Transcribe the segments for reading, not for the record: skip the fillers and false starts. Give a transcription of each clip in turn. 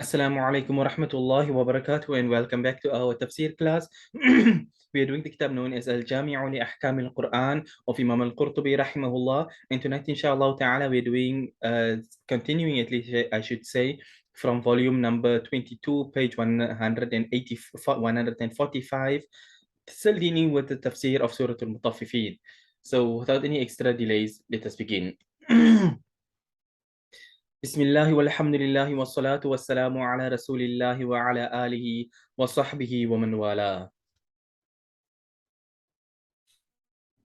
Assalamu alaikum wa rahmatullahi wa barakatuh, and welcome back to our Tafseer class. We are doing the kitab known as Al-Jami'u li Ahkam al-Quran of Imam Al-Qurtubi rahimahullah. And tonight, inshallah ta'ala, we're doing, continuing at least, I should say, from volume number 22, page 180, 145, still dealing with the Tafseer of Surah Al-Mutaffifin. So without any extra delays, let us begin. بسم الله والحمد لله والصلاة والسلام على رسول الله وعلى آله وصحبه ومن والاه.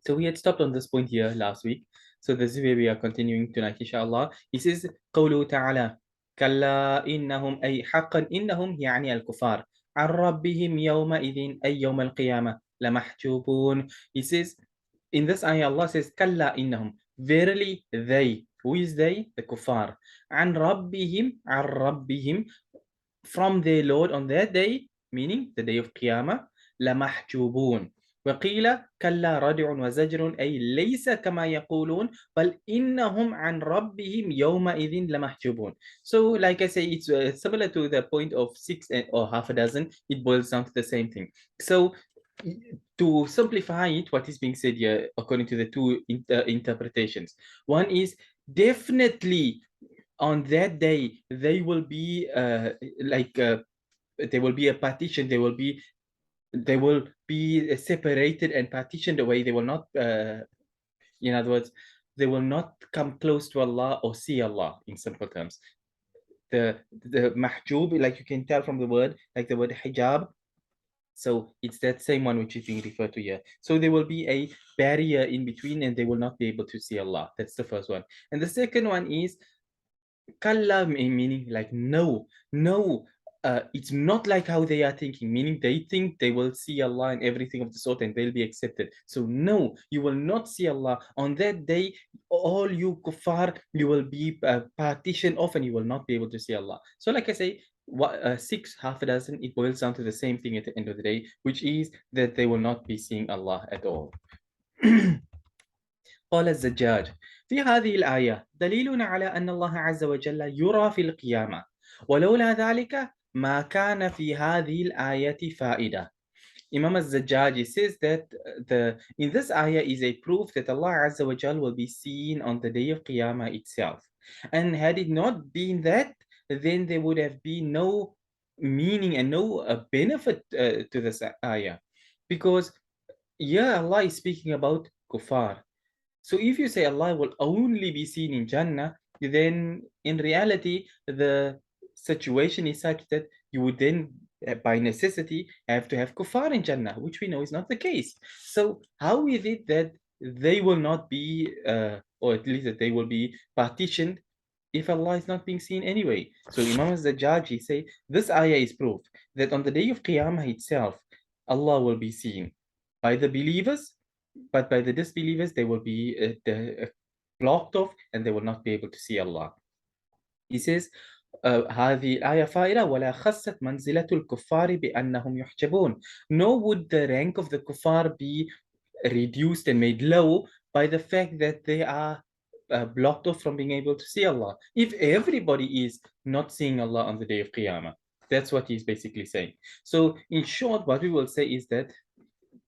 So we had stopped on this point here last week. So this is where we are continuing tonight, inshallah. He says, قوله تعالى كلا إنهم أي حقا إنهم يعني الكفار عن ربهم يومئذ أي يوم القيامة لمحجوبون. He says, in this ayah, Allah says, كلا إنهم, verily they. Who is they? The kuffar. عن ربهم, from their Lord on that day, meaning the day of Qiyamah, لمحجوبون. وقيل كلا ردع وزجر أي ليس كما يقولون بل إنهم عن ربهم يومئذ لمحجوبون. So like I say, it's similar to the point of six or half a dozen. It boils down to the same thing. So to simplify it, what is being said here according to the two interpretations. One is definitely on that day they will be there will be a partition, they will be separated and partitioned away. They will not in other words, they will not come close to Allah or see Allah, in simple terms. The mahjub, like you can tell from the word, like the word hijab, so it's that same one which is being referred to here. So there will be a barrier in between and they will not be able to see Allah. That's the first one. And the second one is kalla, meaning like no. It's not like how they are thinking, meaning they think they will see Allah and everything of the sort and they'll be accepted. So no, you will not see Allah. On that day, all you kuffar, you will be partitioned off and you will not be able to see Allah. So like I say, six, half a dozen, it boils down to the same thing at the end of the day, which is that they will not be seeing Allah at all. قال الزجاج في هذه الآية دليل على أن الله عز وجل يرى في القيامة ولولا ذلك ما كان في هذه الآية فائدة. Imam al-Zajjaji says that in this ayah is a proof that Allah Azza wa Jal will be seen on the day of Qiyamah itself. And had it not been that, then there would have been no meaning and no benefit to this ayah. Because Allah is speaking about kuffar. So if you say Allah will only be seen in Jannah, then in reality, the situation is such that you would then, by necessity, have to have kuffar in Jannah, which we know is not the case. So how is it that they will not be, or at least that they will be partitioned if Allah is not being seen anyway? So Imam al-Zajjaji say, this ayah is proof that on the day of Qiyamah itself, Allah will be seen by the believers, but by the disbelievers, they will be blocked off and they will not be able to see Allah. He says, هذه الآية فائدة ولا خست منزلة الكفار بأنهم يحجبون. Nor would the rank of the kuffar be reduced and made low by the fact that they are blocked off from being able to see Allah. If everybody is not seeing Allah on the day of Qiyamah, that's what he's basically saying. So in short, what we will say is that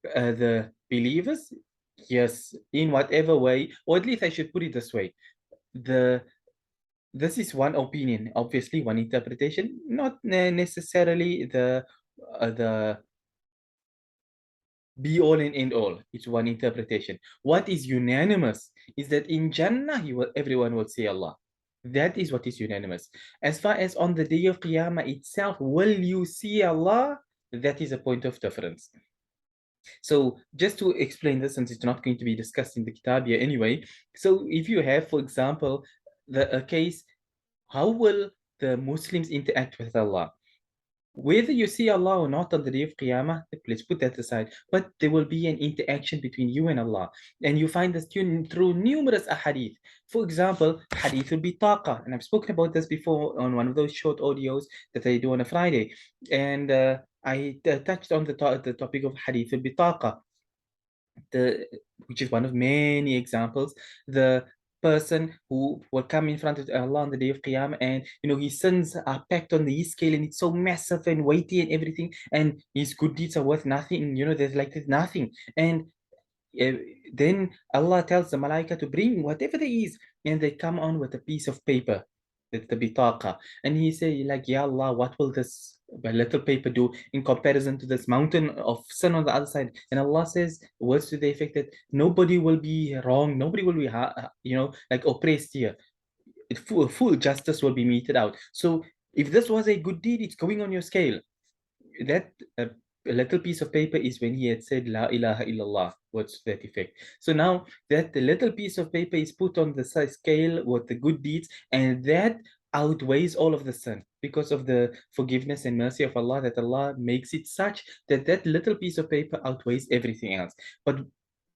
the believers, yes, in whatever way, or at least I should put it this way, this is one opinion, obviously one interpretation, not necessarily the be all and end all. It's one interpretation. What is unanimous is that in Jannah everyone will see Allah. That is what is unanimous. As far as on the day of Qiyamah itself, will you see Allah? That is a point of difference. So just to explain this, since it's not going to be discussed in the kitab here anyway, so if you have, for example, a case, how will the Muslims interact with Allah? Whether you see Allah or not on the day of Qiyamah, let's put that aside, but there will be an interaction between you and Allah. And you find this through numerous ahadith. For example, hadith will be taqa. And I've spoken about this before on one of those short audios that I do on a Friday. And I touched on the topic of hadith al-bitaqa, which is one of many examples. The person who will come in front of Allah on the day of Qiyamah, and his sins are packed on the scale, and it's so massive and weighty and everything, and his good deeds are worth nothing. There's nothing. And uh, then Allah tells the malaika to bring whatever there is, and they come on with a piece of paper, the bitaqa, and he say like, Ya Allah, what will this little paper do in comparison to this mountain of sin on the other side? And Allah says words to the effect that nobody will be wrong, nobody will be like oppressed here. Full justice will be meted out. So if this was a good deed, it's going on your scale. That a little piece of paper is when he had said La ilaha illallah, words to that effect. So now that the little piece of paper is put on the scale with the good deeds, and that outweighs all of the sin because of the forgiveness and mercy of Allah, that Allah makes it such that that little piece of paper outweighs everything else. But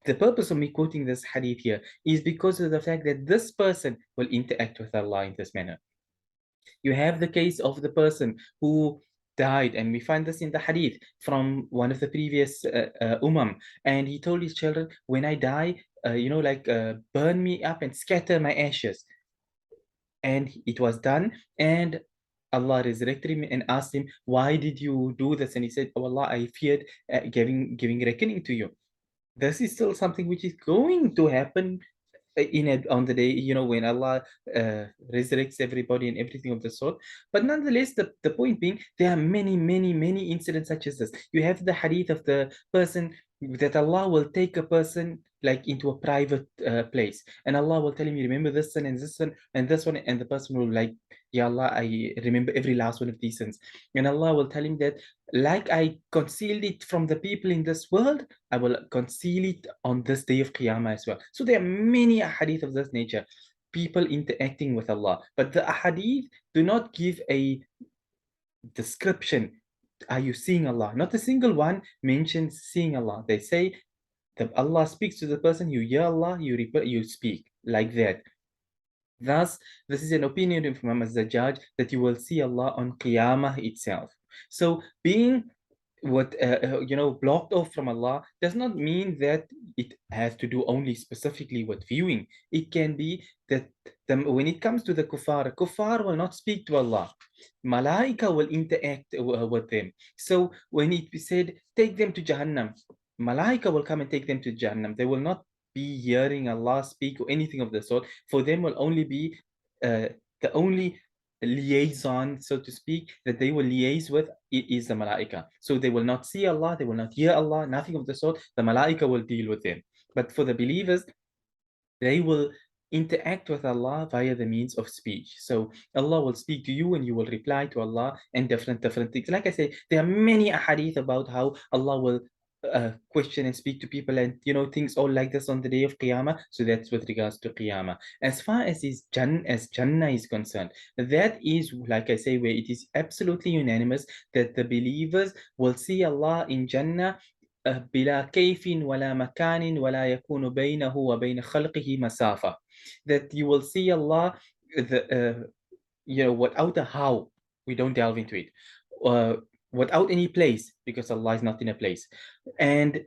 the purpose of me quoting this hadith here is because of the fact that this person will interact with Allah in this manner. You have the case of the person who died, and we find this in the hadith from one of the previous and he told his children, when I die, burn me up and scatter my ashes. And it was done, and Allah resurrected him and asked him, why did you do this? And he said, oh Allah, I feared giving reckoning to you. This is still something which is going to happen on the day, when Allah resurrects everybody and everything of the sort. But nonetheless, the point being, there are many, many, many incidents such as this. You have the hadith of the person that Allah will take a person like into a private place, and Allah will tell him, you remember this one and this one and this one, and the person will like, Ya Allah, I remember every last one of these sins. And Allah will tell him that, like I concealed it from the people in this world, I will conceal it on this day of Qiyamah as well. So there are many ahadith of this nature, people interacting with Allah. But the ahadith do not give a description. Are you seeing Allah? Not a single one mentions seeing Allah. They say that Allah speaks to the person, you hear Allah, you speak, like that. Thus, this is an opinion of Imam Az-Zajjaj that you will see Allah on Qiyamah itself. So being blocked off from Allah does not mean that it has to do only specifically with viewing. It can be that when it comes to the kuffar will not speak to Allah. Malaika will interact with them. So when it be said, take them to Jahannam, Malaika will come and take them to Jahannam. They will not be hearing Allah speak or anything of the sort. For them will only be the only liaison, so to speak, that they will liaise with is the malaika. So they will not see Allah, they will not hear Allah, nothing of the sort. The malaika will deal with them. But for the believers, they will interact with Allah via the means of speech. So Allah will speak to you and you will reply to Allah, and different things. Like I say, there are many ahadith about how Allah will question and speak to people, and things all like this on the day of Qiyamah. So that's with regards to Qiyamah. As far as Jannah is concerned, that is, like I say, where it is absolutely unanimous that the believers will see Allah in Jannah بلا كيف ولا مكان ولا يكون بينه وبين خلقه مسافة. That you will see Allah, without a how, we don't delve into it. Without any place, because Allah is not in a place, and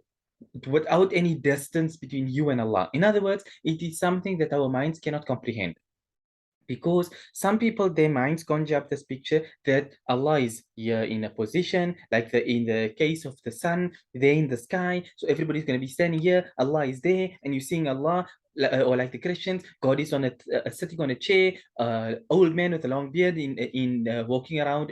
without any distance between you and Allah. In other words, it is something that our minds cannot comprehend. Because some people, their minds conjure up this picture that Allah is here in a position, like in the case of the sun, there in the sky. So everybody's going to be standing here, Allah is there, and you're seeing Allah. Or like the Christians, God is on sitting on a chair, old man with a long beard in walking around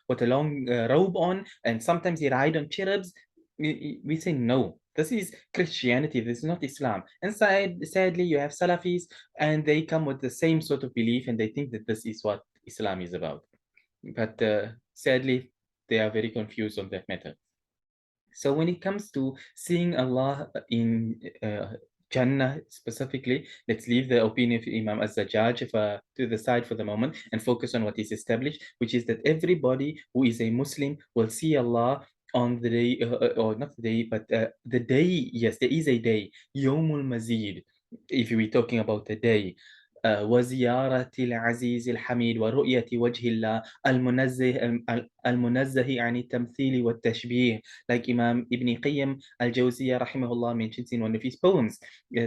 with a long robe on, and sometimes he ride on cherubs. We say no. This is Christianity. This is not Islam. And sadly, you have Salafis, and they come with the same sort of belief, and they think that this is what Islam is about. But sadly, they are very confused on that matter. So when it comes to seeing Allah in Jannah specifically, let's leave the opinion of Imam Az-Zajjaj to the side for the moment and focus on what is established, which is that everybody who is a Muslim will see Allah on the day, or not the day, but the day. Yes, there is a day, Yawmul Mazid, if we're talking about the day. وزيارة العزيز الحميد ورؤية وجه الله المنزه عن التمثيل والتشبيه, like Imam Ibn Qayyim al-Jawziyah rahimahullah mentions in one of his poems.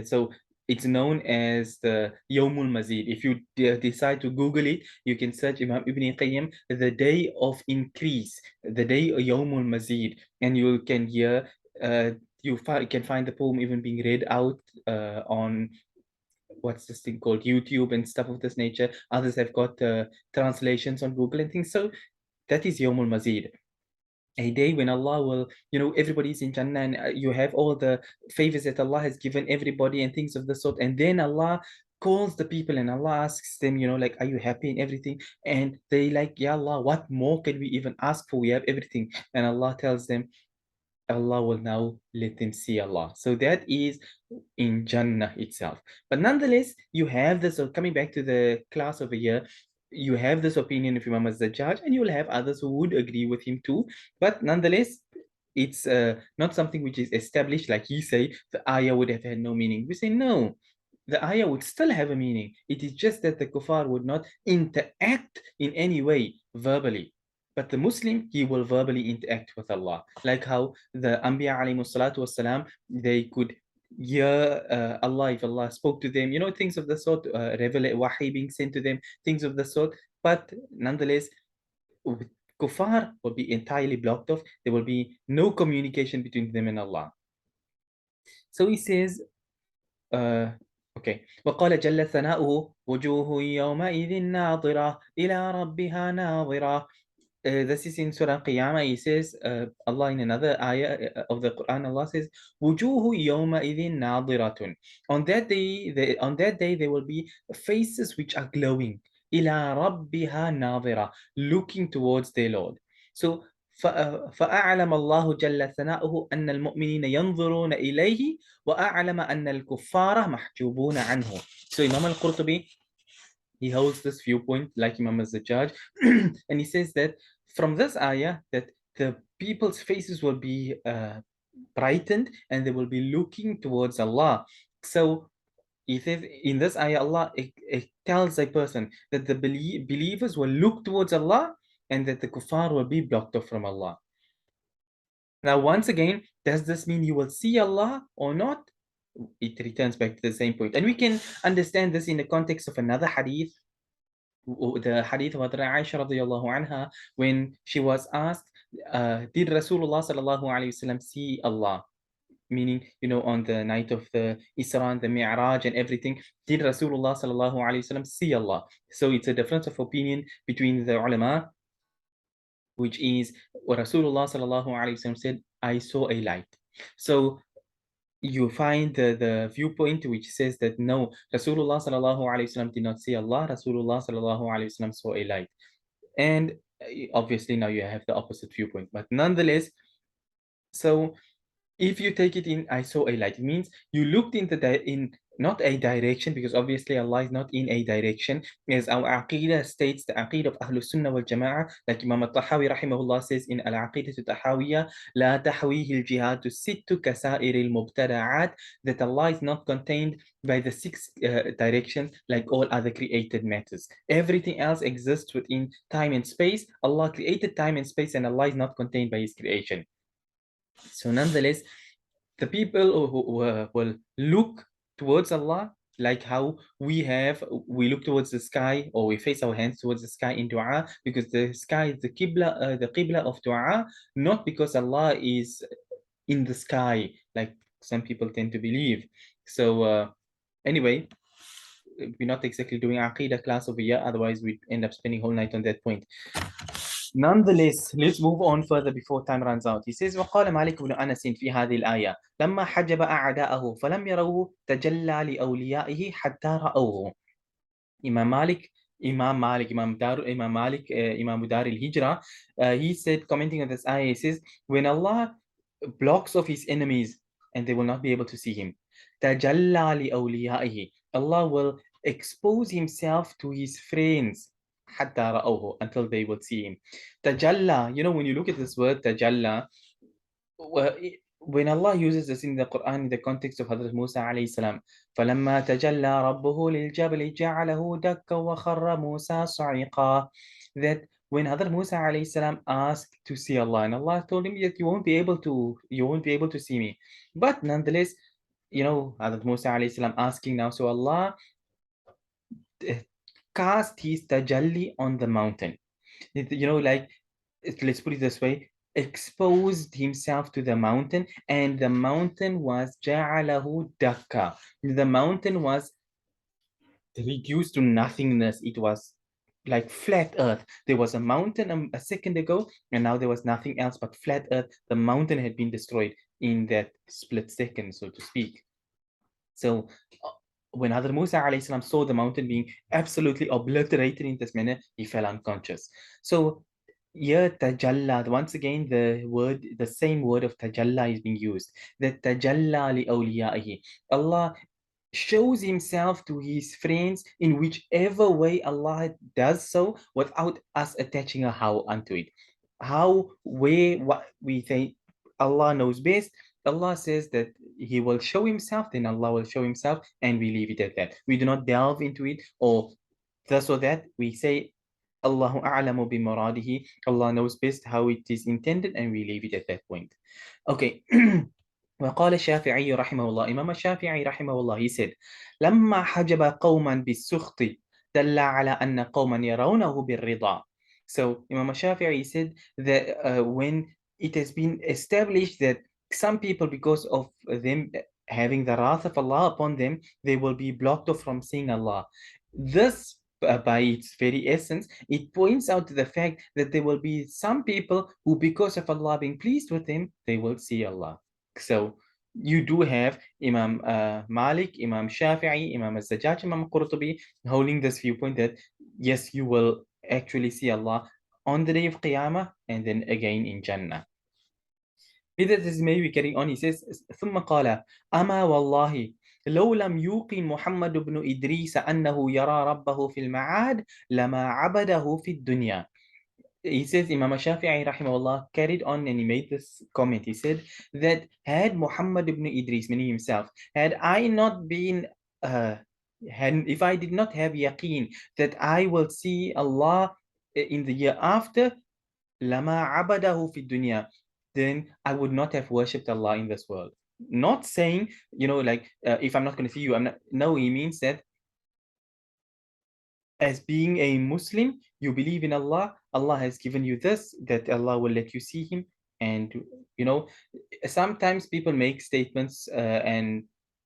So It's known as the Yawmul Mazid. If you decide to Google it, you can search Imam Ibn Qayyim, the day of increase, the day of Yawmul Mazid, and you can hear, you can find the poem even being read out on what's this thing called YouTube and stuff of this nature. Others have got translations on Google and things. So that is Yawmul Mazid, a day when Allah will, everybody's in Jannah, and you have all the favors that Allah has given everybody and things of the sort. And then Allah calls the people and Allah asks them, like, are you happy and everything? And they like, yeah, Allah, what more can we even ask for? We have everything. And Allah tells them, Allah will now let them see Allah. So that is in Jannah itself. But nonetheless, you have this, so coming back to the class over here, you have this opinion of Imam az-Zajjaj, and you will have others who would agree with him too. But nonetheless, it's not something which is established. Like he say, the ayah would have had no meaning. We say no, the ayah would still have a meaning. It is just that the kuffar would not interact in any way verbally. But the Muslim, he will verbally interact with Allah. Like how the Anbiya alayhi salatu wasalam, they could hear Allah if Allah spoke to them, things of the sort, wahi being sent to them, things of the sort. But nonetheless, kuffar will be entirely blocked off. There will be no communication between them and Allah. So he says, okay. وقال جل ثناؤه وجوه يومئذ ناظرة إلى ربها ناظرة. This is in Surah Qiyaamah. He says, Allah in another ayah of the Quran, Allah says, وجوه يومئذ ناظرة. On that day, there will be faces which are glowing. إلى ربها ناظرة, looking towards their Lord. So فأعلم الله جل ثناؤه أن المؤمنين ينظرون إليه وأعلم أن الكفار محجوبون عنه. So Imam Al-Qurtubi, he holds this viewpoint like Imam az-Zajjaj, and he says that from this ayah that the people's faces will be brightened and they will be looking towards Allah. So he says in this ayah, Allah it tells a person that the believers will look towards Allah and that the kuffar will be blocked off from Allah. Now, once again, does this mean you will see Allah or not? It returns back to the same point. And we can understand this in the context of another hadith, the hadith of Aisha radiallahu anha, when she was asked, did Rasulullah sallallahu alayhi wasallam see Allah? Meaning, on the night of the Isra and the Mi'raj and everything, did Rasulullah sallallahu alayhi wasallam see Allah? So it's a difference of opinion between the ulama, which is what Rasulullah sallallahu alayhi wasallam said, I saw a light. So you find the viewpoint which says that no, Rasulullah sallallahu alayhi wasallam did not see Allah, Rasulullah sallallahu alayhi wasallam saw a light. And obviously now you have the opposite viewpoint. But nonetheless, so if you take it in, I saw a light, it means you looked in not a direction, because obviously Allah is not in a direction, as our Aqidah states, the Aqidah of Ahlus Sunnah wal Jama'ah, like Imam al-Tahawi rahimahullah says in Al-Aqidah al-Tahawiyya, لا تحويه الجهات الست كسائر المبتدعات, that Allah is not contained by the six directions like all other created matters. Everything else exists within time and space. Allah created time and space, and Allah is not contained by His creation. So nonetheless, the people who will look towards Allah, like how we look towards the sky, or we face our hands towards the sky in dua, because the sky is the qibla of dua, not because Allah is in the sky, like some people tend to believe. So anyway, we're not exactly doing Aqidah class over here, otherwise we'd end up spending whole night on that point. Nonetheless, let's move on further before time runs out. He says, وقال مالك بن أنس في هذه الآية لما حجب أعداءه فلم يروه تجلى لأوليائه حتى رأوه. Imam Malik, Imam Darul Hijrah, he said, commenting on this ayah, he says, when Allah blocks off his enemies and they will not be able to see him, تجلى لأوليائه, Allah will expose himself to his friends حتى رأوه, until they will see him. Tajalla, when you look at this word tajalla, when Allah uses this in the Quran in the context of Hazrat Musa alayhi salam, فَلَمَّا تَجَلَّى رَبُّهُ لِلْجَبَلِ جَعَلَهُ دَكًّا وَخَرَّ مُوسَى صَعِقًا, that when Hazrat Musa alayhi salam asked to see Allah, and Allah told him that you won't be able to see me, but nonetheless Hazrat Musa alayhi salam asking now, so Allah cast his tajalli on the mountain. Like, let's put it this way, exposed himself to the mountain, and the mountain was ja'alahu dakka. The mountain was reduced to nothingness. It was like flat earth. There was a mountain a second ago, and now there was nothing else but flat earth. The mountain had been destroyed in that split second, so to speak. So when Hadrat Musa alayhi salam saw the mountain being absolutely obliterated in this manner, he fell unconscious. So here tajalla, once again the same word of tajalla is being used. That tajalla li awliyaihi. Allah shows himself to his friends in whichever way Allah does so, without us attaching a how unto it. How, where, what we say, Allah knows best. Allah says that He will show Himself, then Allah will show Himself, and we leave it at that. We do not delve into it or this or that. We say, Allahu a'lamu bi muradihi. Allah knows best how it is intended, and we leave it at that point. Okay. وقال الشافعي رحمه الله, Imam الشافعي رحمه الله, he said, لما حجب قوما بالسخط دل على أن قوما يرونه بالرضا. So Imam Shafi'i said that when it has been established that some people, because of them having the wrath of Allah upon them, they will be blocked off from seeing Allah. This, by its very essence, it points out to the fact that there will be some people who, because of Allah being pleased with them, they will see Allah. So you do have Imam Malik, Imam Shafi'i, Imam Al-Zajjaj, Imam Al-Qurtubi holding this viewpoint that yes, you will actually see Allah on the day of Qiyamah and then again in Jannah. With this, maybe carrying on, he says, ثم قال أما والله لو لم يوقن محمد بن إدريس أنه يرى ربه في المعاد لما عبده في الدنيا. He says, Imam Shafi'i rahimahullah carried on and he made this comment. He said that had Muhammad ibn Idris, meaning himself, had I not been, if I did not have yaqeen that I will see Allah in the year after, lama abadahu fi dunya, then I would not have worshipped Allah in this world. Not saying, like, if I'm not going to see you, I'm not. No, he means that as being a Muslim, you believe in Allah, Allah has given you this, that Allah will let you see Him. And, sometimes people make statements and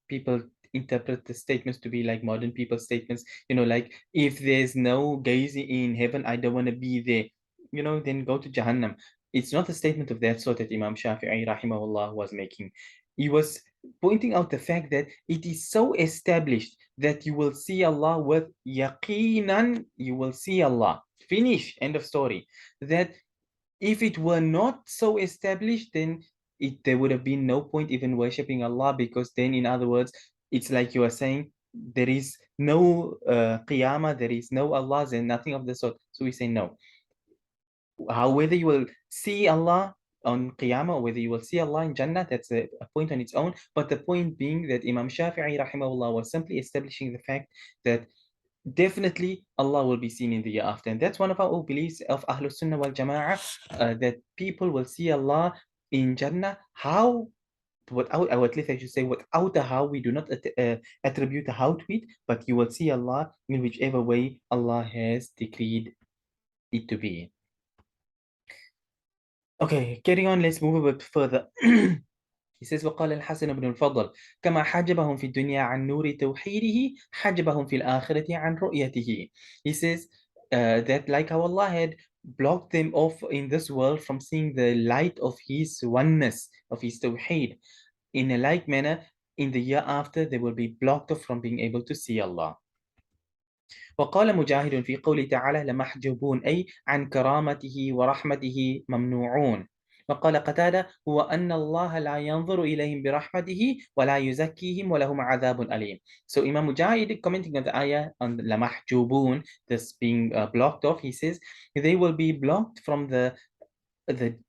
people interpret the statements to be like modern people statements, like, if there's no gazing in heaven, I don't want to be there, then go to Jahannam. It's not a statement of that sort that Imam Shafi'i rahimahullah was making. He was pointing out the fact that it is so established that you will see Allah with yaqinan, you will see Allah. Finish, end of story. That if it were not so established, then there would have been no point even worshipping Allah, because then, in other words, it's like you are saying there is no Qiyamah, there is no Allah, and nothing of the sort. So we say no. Whether you will see Allah on Qiyamah or whether you will see Allah in Jannah, that's a point on its own. But the point being that Imam Shafi'i rahimahullah was simply establishing the fact that definitely Allah will be seen in the year after. And that's one of our beliefs of Ahlus Sunnah wal Jama'ah, that people will see Allah in Jannah. How? Without, or at least I should say, without a how, we do not attribute a how to it, but you will see Allah in whichever way Allah has decreed it to be. Okay, carrying on, let's move a bit further. He says, وقال الحسن بن الفضل كما حجبهم في الدنيا عن نور توحيده حجبهم في الآخرة عن رؤيته. He says that like how Allah had blocked them off in this world from seeing the light of His oneness, of His tawheed, in a like manner, in the year after, they will be blocked off from being able to see Allah. وقال مجاهد في قوله تعالى لمحجوبون أي عن كرامته ورحمته ممنوعون. وقال قتادة هو أن الله لا ينظر إليهم برحمته ولا يزكيهم ولهم عذاب أليم. So Imam Mujahid, commenting on the ayah on لمحجوبون, this being blocked off, he says they will be blocked from the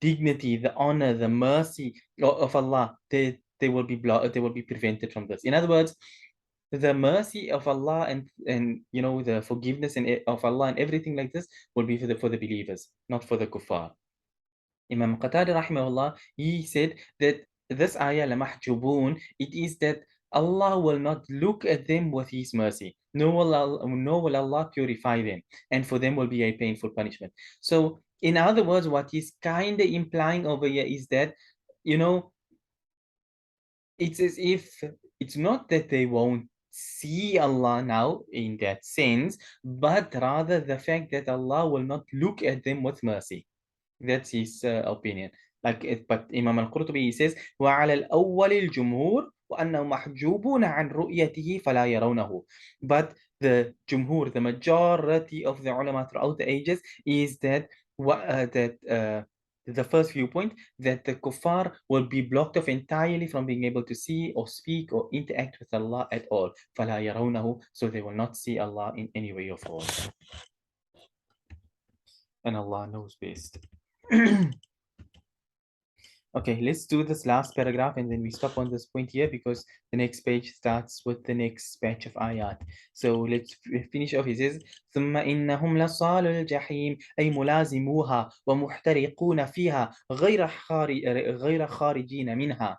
dignity, the honor, the mercy of Allah. They will be blocked, they will be prevented from this. In other words, the mercy of Allah and the forgiveness of Allah and everything like this will be for the believers, not for the kuffar. Imam Qatada rahimahullah, he said that this ayah lamahjubun, it is that Allah will not look at them with His mercy. Nor will Allah purify them, and for them will be a painful punishment. So, in other words, what he's kind of implying over here is that, you know, it's as if it's not that they won't see Allah now in that sense, but rather the fact that Allah will not look at them with mercy. That's his opinion. But Imam Al-Qurtubi he says وعلى الأول الجمهور وأنهم محجوبون عن رؤيته فلا يرونه. But the jumhur, the majority of the ulama throughout the ages, is that the first viewpoint, that the kuffar will be blocked off entirely from being able to see or speak or interact with Allah at all. فلا يرونه, so they will not see Allah in any way or form. And Allah knows best. Okay, let's do this last paragraph and then we stop on this point here because the next page starts with the next batch of ayat. So let's finish off. He says, ثم إنهم لصال الجحيم أي ملازموها ومحترقون فيها غير خارجين منها.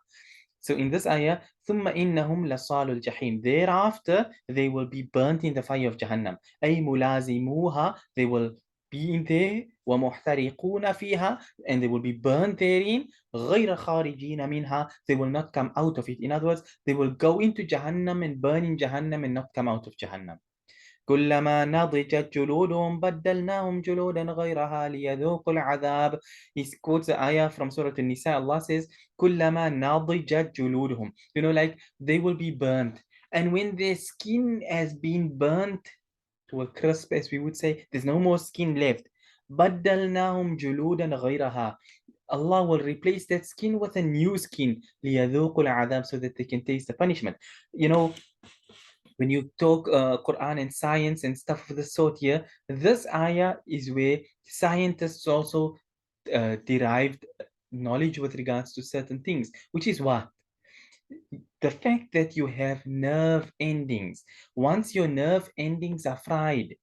So in this ayah, ثم إنهم لصال الجحيم. Thereafter, they will be burnt in the fire of Jahannam. أي ملازموها, they will be in there, ومحترقون فيها, and they will be burnt therein, غير خارجين منها, they will not come out of it. In other words, they will go into Jahannam and burn in Jahannam and not come out of Jahannam. كلما نضجت جلودهم بدلناهم جلودا غيرها ليذوقوا العذاب. He quotes the ayah from Surah An-Nisa. Allah says, كلما نضجت جلودهم. You know, like they will be burnt. And when their skin has been burnt to a crisp, as we would say, there's no more skin left. بدلناهم جلودا غيرها. Allah will replace that skin with a new skin ليذوقوا العذاب, so that they can taste the punishment. You know, when you talk Quran and science and stuff of the sort here, this ayah is where scientists also derived knowledge with regards to certain things, which is what? The fact that you have nerve endings. Once your nerve endings are fried,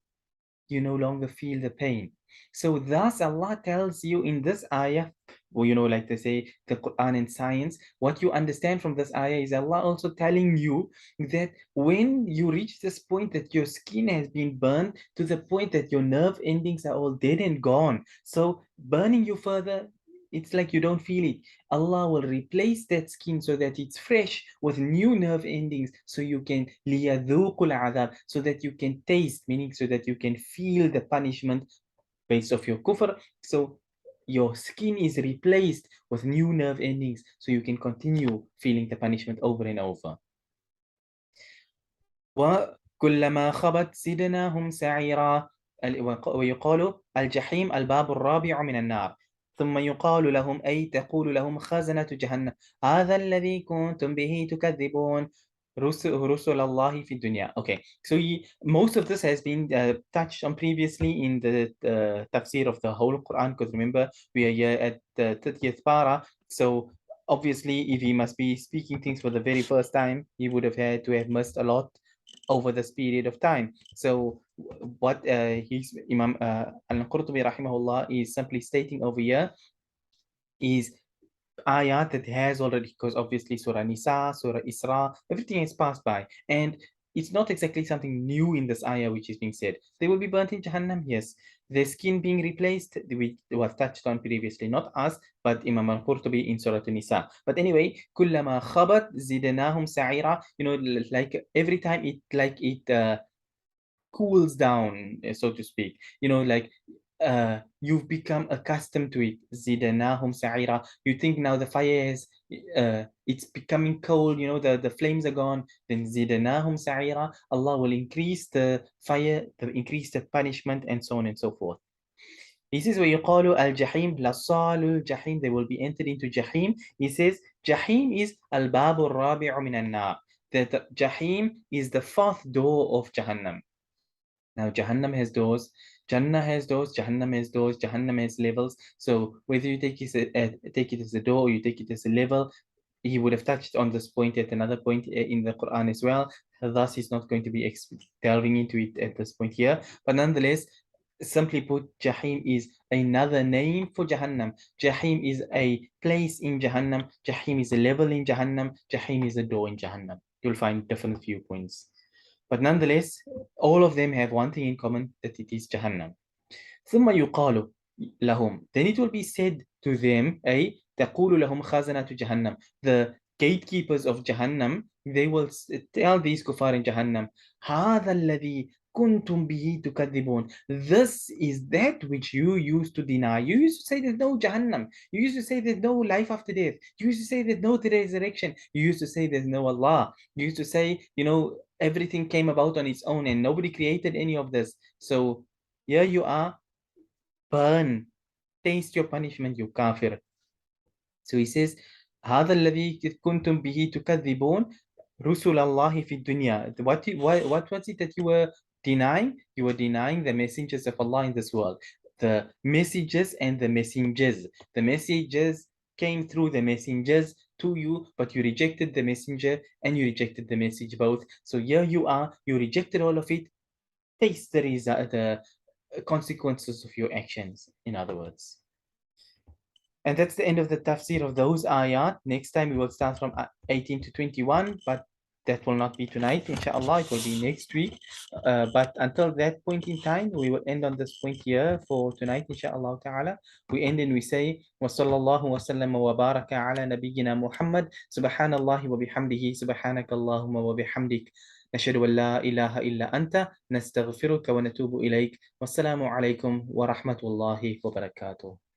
you no longer feel the pain. So thus Allah tells you in this ayah, or you know, like they say, the Quran and science, what you understand from this ayah is Allah also telling you that when you reach this point that your skin has been burned to the point that your nerve endings are all dead and gone, so burning you further, it's like you don't feel it. Allah will replace that skin so that it's fresh with new nerve endings, so you can liyadhuqul adhab, so that you can taste, meaning so that you can feel the punishment based off your kufr. So your skin is replaced with new nerve endings, so you can continue feeling the punishment over and over. وكلما خبت زدناهم سعيرا. ويقال الجحيم الباب الرابع من النار. ثم يقال لهم أي تقول لهم خزنة جهنم هذا الذي كنتم به تكذبون رسل الله في الدنيا. Okay, so most of this has been touched on previously in the tafsir of the whole Quran, because remember we are here at the 30th para. So obviously if he must be speaking things for the very first time, he would have had to have missed a lot over this period of time. So what Imam Al-Qurtubi rahimahullah is simply stating over here is ayat that has already, because obviously Surah Nisa, Surah Isra, everything has passed by, and it's not exactly something new in this ayah which is being said. They will be burnt in Jahannam, yes. Their skin being replaced, we was touched on previously, not us, but Imam Al-Qurtubi in Surah Nisa. But anyway, كلما خبت زدناهم سعيرا. You know, like every time it cools down, so to speak. You know, like you've become accustomed to it. زدناهم سعيرا. You think now the fire is it's becoming cold, you know, the flames are gone, then زدناهم سعيرا. Allah will increase the fire, increase the punishment, and so on and so forth. He says, وَيُقَالُ الْجَحِيمُ لَصَالُ الْجَحِيمِ. They will be entered into Jahim. He says, Jahim is الْبَابُ الرَّابِعُ مِنَ النَّارِ. That Jahim is the fourth door of Jahannam. Now, Jahannam has doors, Jannah has doors, Jahannam has doors, Jahannam has levels. So whether you take it as a door or you take it as a level, he would have touched on this point at another point in the Quran as well. Thus, he's not going to be delving into it at this point here. But nonetheless, simply put, Jahim is another name for Jahannam. Jahim is a place in Jahannam. Jahim is a level in Jahannam. Jahim is a door in Jahannam. you'll find different viewpoints. But nonetheless, all of them have one thing in common, that it is Jahannam. ثم يقال لهم, then it will be said to them, أي تقول لهم خزنة جهنم, the gatekeepers of Jahannam, they will tell these kuffar in Jahannam, هذا الذي كنتم به تكذبون, this is that which you used to deny. You used to say there's no Jahannam, you used to say there's no life after death, you used to say there's no resurrection, you used to say there's no Allah, you used to say, everything came about on its own and nobody created any of this. So here you are, burn, taste your punishment, you kafir. So he says, هذا الذي كنتم به تكذبون رسل الله في الدنيا. What was it that you were denying? You were denying the messengers of Allah in this world. The messages and the messengers. The messages came through the messengers to you, but you rejected the messenger and you rejected the message both. So here you are, you rejected all of it. Taste the consequences of your actions, in other words. And that's the end of the tafsir of those ayat. Next time we will start from 18 to 21, but that will not be tonight, inshallah. It will be next week. But until that point in time, we will end on this point here for tonight, inshallah ta'ala. We end and we say, وَصَلَّى اللَّهُ وَسَلَّمَ وَبَارَكَ عَلَى نَبِيِّنَا مُحَمَّدٍ سُبْحَانَ اللَّهِ وَبِحَمْدِهِ سُبْحَانَكَ اللَّهُمَّ وَبِحَمْدِكَ نشهد أن لا إله إلا أنت نستغفرك ونتوب إليك والسلام عليكم ورحمة الله وبركاته.